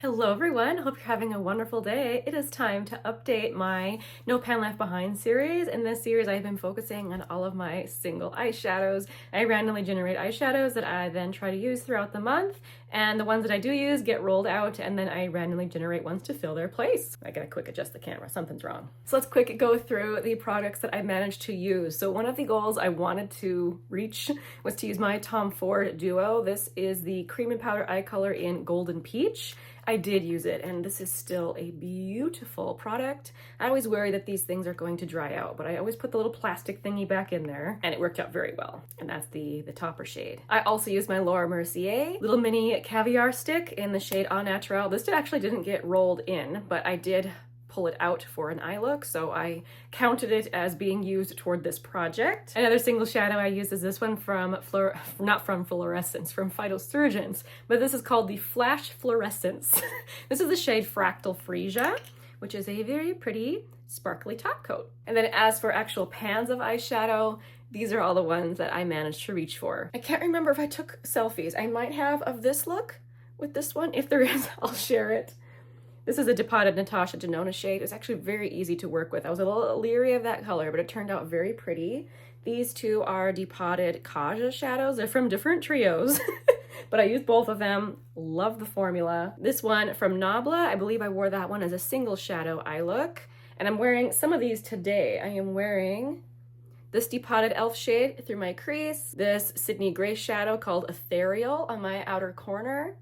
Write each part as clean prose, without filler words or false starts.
Hello everyone, hope you're having a wonderful day. It is time to update my No Pan Left Behind series. In this series I've been focusing on all of my single eyeshadows. I randomly generate eyeshadows that I then try to use throughout the month, and the ones that I do use get rolled out, and then I randomly generate ones to fill their place. I gotta quick adjust the camera, something's wrong. So let's quick go through the products that I managed to use. So one of the goals I wanted to reach was to use my Tom Ford Duo. This is the cream and powder eye color in Golden Peach. I did use it, and this is still a beautiful product. I always worry that these things are going to dry out, but I always put the little plastic thingy back in there, and it worked out very well. And that's the topper shade. I also used my Laura Mercier little mini caviar stick in the shade Au Naturel. This actually didn't get rolled in, but I did pull it out for an eye look, so I counted it as being used toward this project. Another single shadow I used is this one from not from Fluorescence, from Phytosurgeons, but this is called the Flash Fluorescence. This is the shade Fractal Freesia, which is a very pretty sparkly top coat. And then as for actual pans of eyeshadow, these are all the ones that I managed to reach for. I can't remember if I took selfies. I might have of this look with this one. If there is, I'll share it. This is a depotted Natasha Denona shade. It's actually very easy to work with. I was a little leery of that color, but it turned out very pretty. These two are depotted Kaja shadows. They're from different trios, but I used both of them. Love the formula. This one from Nabla, I believe I wore that one as a single shadow eye look. And I'm wearing some of these today. I am wearing this depotted e.l.f. shade through my crease, this Sydney Grace shadow called Ethereal on my outer corner.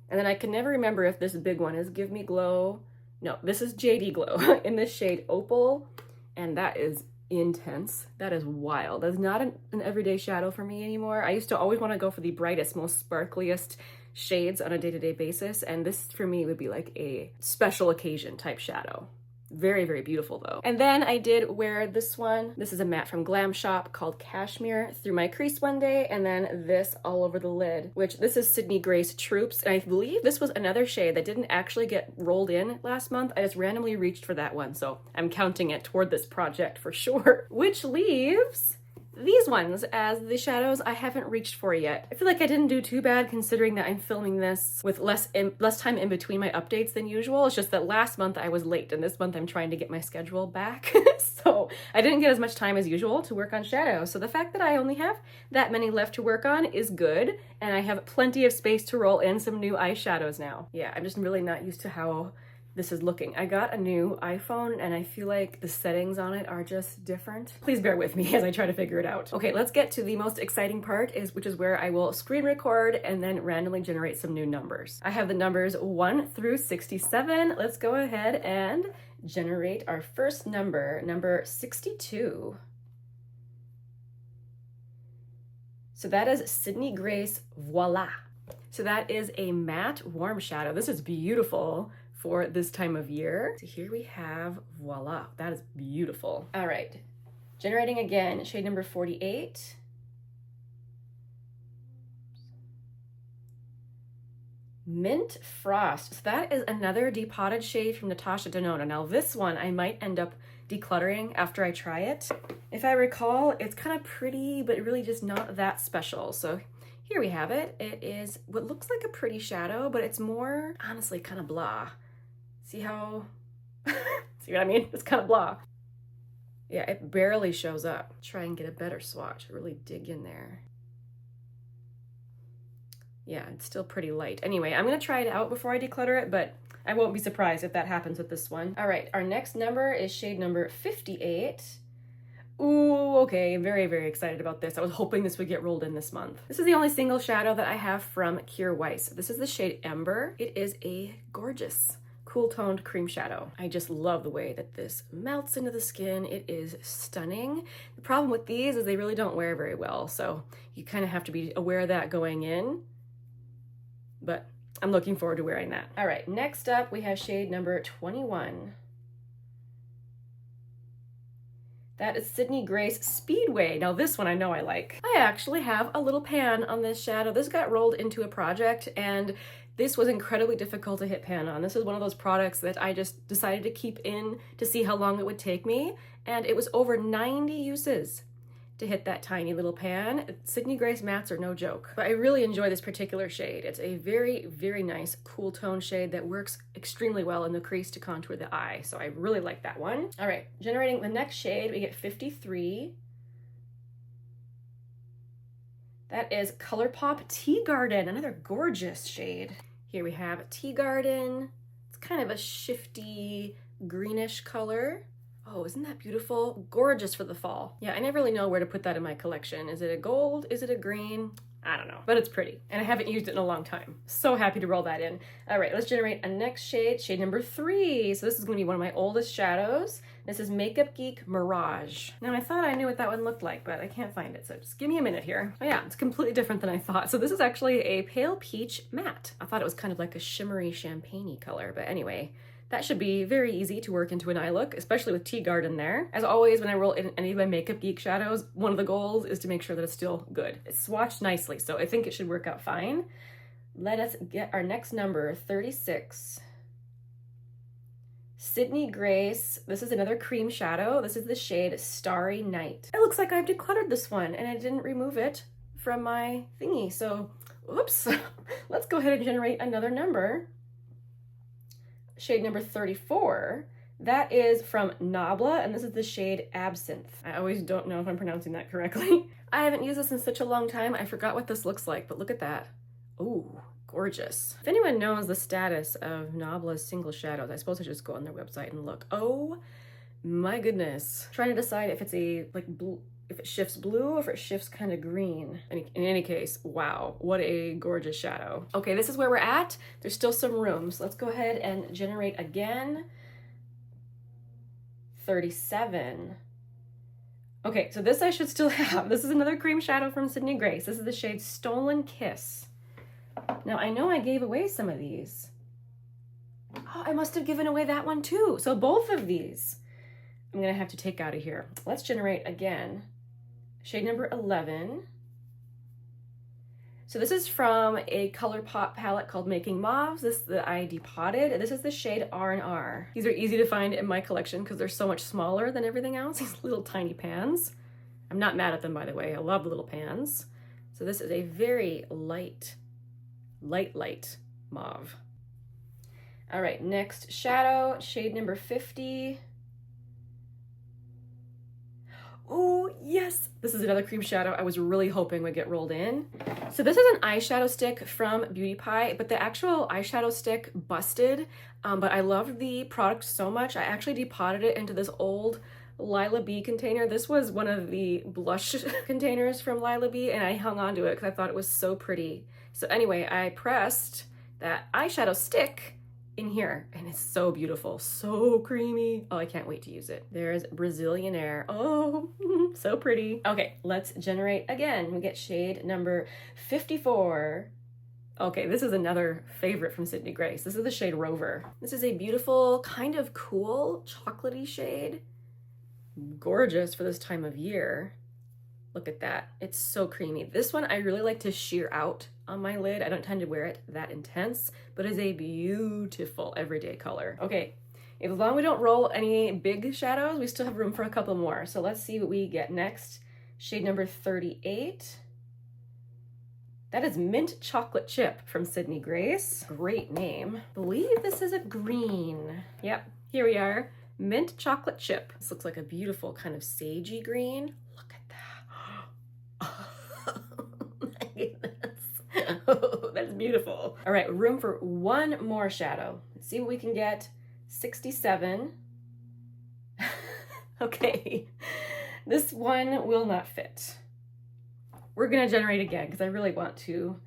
And then I can never remember if this big one is Give Me Glow. No, this is JD Glow in this shade Opal. And that is intense. That is wild. That's not an everyday shadow for me anymore. I used to always want to go for the brightest, most sparkliest shades on a day-to-day basis. And this for me would be like a special occasion type shadow. Very, very beautiful though. And then I did wear this one. This is a matte from Glam Shop called Cashmere through my crease one day, and then this all over the lid, which this is Sydney Grace Troops. And I believe this was another shade that didn't actually get rolled in last month. I just randomly reached for that one, so I'm counting it toward this project for sure. Which leaves these ones as the shadows I haven't reached for yet. I feel like I didn't do too bad considering that I'm filming this with less time in between my updates than usual. It's just that last month I was late, and this month I'm trying to get my schedule back. So I didn't get as much time as usual to work on shadows. So the fact that I only have that many left to work on is good, and I have plenty of space to roll in some new eyeshadows now. Yeah, I'm just really not used to how this is looking. I got a new iPhone and I feel like the settings on it are just different. Please bear with me as I try to figure it out. Okay, let's get to the most exciting part, which is where I will screen record and then randomly generate some new numbers. I have the numbers 1 through 67. Let's go ahead and generate our first number, number 62. So that is Sydney Grace Voila. So that is a matte warm shadow. This is beautiful for this time of year. So here we have voila, that is beautiful. All right, generating again, shade number 48. Mint Frost, so that is another depotted shade from Natasha Denona. Now this one I might end up decluttering after I try it. If I recall, it's kind of pretty, but really just not that special. So here we have it. It is what looks like a pretty shadow, but it's more, honestly, kind of blah. See how, see what I mean? It's kind of blah. Yeah, it barely shows up. Try and get a better swatch, really dig in there. Yeah, it's still pretty light. Anyway, I'm gonna try it out before I declutter it, but I won't be surprised if that happens with this one. All right, our next number is shade number 58. Ooh, okay, very, very excited about this. I was hoping this would get rolled in this month. This is the only single shadow that I have from Kir Weiss. This is the shade Ember. It is a gorgeous cool toned cream shadow. I just love the way that this melts into the skin. It is stunning. The problem with these is they really don't wear very well, so you kind of have to be aware of that going in, but I'm looking forward to wearing that. All right, next up we have shade number 21. That is Sydney Grace Speedway. Now this one I know I like. I actually have a little pan on this shadow. This got rolled into a project, and this was incredibly difficult to hit pan on. This is one of those products that I just decided to keep in to see how long it would take me, and it was over 90 uses. to hit that tiny little pan. Sydney Grace mattes are no joke, but I really enjoy this particular shade. It's a very, very nice cool tone shade that works extremely well in the crease to contour the eye. So I really like that one. All right, generating the next shade, we get 53. That is ColourPop Tea Garden, another gorgeous shade. Here we have Tea Garden. It's kind of a shifty greenish color. Oh, isn't that beautiful? Gorgeous for the fall. Yeah, I never really know where to put that in my collection. Is it a gold? Is it a green? I don't know, but it's pretty. And I haven't used it in a long time. So happy to roll that in. All right, let's generate a next shade, shade number 3. So this is gonna be one of my oldest shadows. This is Makeup Geek Mirage. Now I thought I knew what that one looked like, but I can't find it, so just give me a minute here. Oh yeah, it's completely different than I thought. So this is actually a pale peach matte. I thought it was kind of like a shimmery champagne-y color, but anyway, that should be very easy to work into an eye look, especially with Tea Garden there. As always, when I roll in any of my Makeup Geek shadows, one of the goals is to make sure that it's still good. It's swatched nicely, so I think it should work out fine. Let us get our next number, 36. Sydney Grace. This is another cream shadow. This is the shade Starry Night. It looks like I've decluttered this one and I didn't remove it from my thingy, so oops. Let's go ahead and generate another number. Shade number 34. That is from Nabla, and this is the shade Absinthe. I always don't know if I'm pronouncing that correctly. I haven't used this in such a long time, I forgot what this looks like, but look at that. Ooh, gorgeous. If anyone knows the status of Nabla's single shadows, I suppose I should just go on their website and look. Oh my goodness. Trying to decide if it's a like blue, if it shifts blue or if it shifts kind of green. In any case, wow, what a gorgeous shadow. Okay, this is where we're at. There's still some room, so let's go ahead and generate again. 37. Okay, so this I should still have. This is another cream shadow from Sydney Grace. This is the shade Stolen Kiss. Now, I know I gave away some of these. Oh, I must have given away that one too. So both of these I'm gonna have to take out of here. Let's generate again. Shade number 11. So this is from a ColourPop palette called Making Mauves. This is the I depotted. This is the shade R&R. These are easy to find in my collection because they're so much smaller than everything else. These little tiny pans. I'm not mad at them, by the way. I love the little pans. So this is a very light mauve. All right, next shadow, shade number 50. Oh, yes. This is another cream shadow I was really hoping would get rolled in. So this is an eyeshadow stick from Beauty Pie, but the actual eyeshadow stick busted. But I loved the product so much, I actually depotted it into this old Lila B container. This was one of the blush containers from Lila B, and I hung on to it because I thought it was so pretty. So anyway, I pressed that eyeshadow stick in here, and it's so beautiful, so creamy. Oh, I can't wait to use it. There's Brazilian Air. Oh, so pretty. Okay, let's generate again. We get shade number 54. Okay, this is another favorite from Sydney Grace. This is the shade Rover. This is a beautiful, kind of cool, chocolatey shade. Gorgeous for this time of year. Look at that. It's so creamy. This one I really like to sheer out on my lid. I don't tend to wear it that intense, but it's a beautiful everyday color. Okay, as long as we don't roll any big shadows, we still have room for a couple more. So let's see what we get next. Shade number 38. That is Mint Chocolate Chip from Sydney Grace. Great name. I believe this is a green. Yep, here we are. Mint Chocolate Chip. This looks like a beautiful kind of sagey green. Look at that. Oh my goodness. Oh, that's beautiful. All right, room for one more shadow. Let's see what we can get. 67. Okay, this one will not fit. We're gonna generate again because I really want to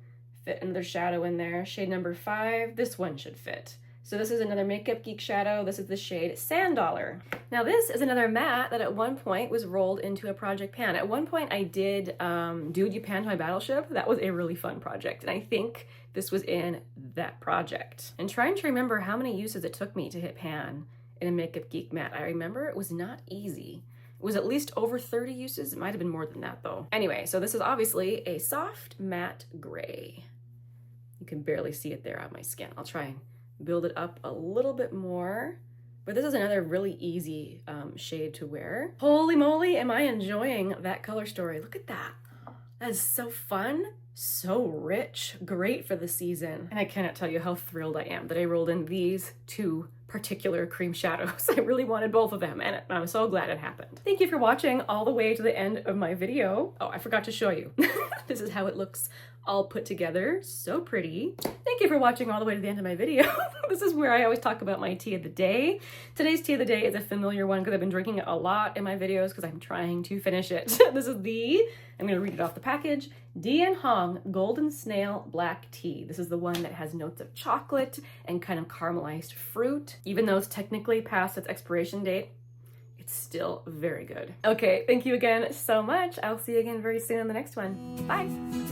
fit another shadow in there. Shade number 5, this one should fit. So this is another Makeup Geek shadow. This is the shade Sand Dollar. Now this is another matte that at one point was rolled into a project pan. At one point I did Dude You Panned My Battleship. That was a really fun project, and I think this was in that project. And trying to remember how many uses it took me to hit pan in a Makeup Geek matte. I remember it was not easy. It was at least over 30 uses. It might have been more than that though. Anyway, so this is obviously a soft matte gray. You can barely see it there on my skin. I'll try and build it up a little bit more. But this is another really easy shade to wear. Holy moly, am I enjoying that color story. Look at that. That is so fun, so rich, great for the season. And I cannot tell you how thrilled I am that I rolled in these two particular cream shadows. I really wanted both of them, and I'm so glad it happened. Thank you for watching all the way to the end of my video. Oh, I forgot to show you. This is how it looks all put together. So pretty. Thank you for watching all the way to the end of my video. This is where I always talk about my tea of the day. Today's tea of the day is a familiar one because I've been drinking it a lot in my videos because I'm trying to finish it. This is I'm going to read it off the package, e.l.f. Golden Snail Black Tea. This is the one that has notes of chocolate and kind of caramelized fruit. Even though it's technically past its expiration date, it's still very good. Okay, thank you again so much. I'll see you again very soon in the next one. Bye.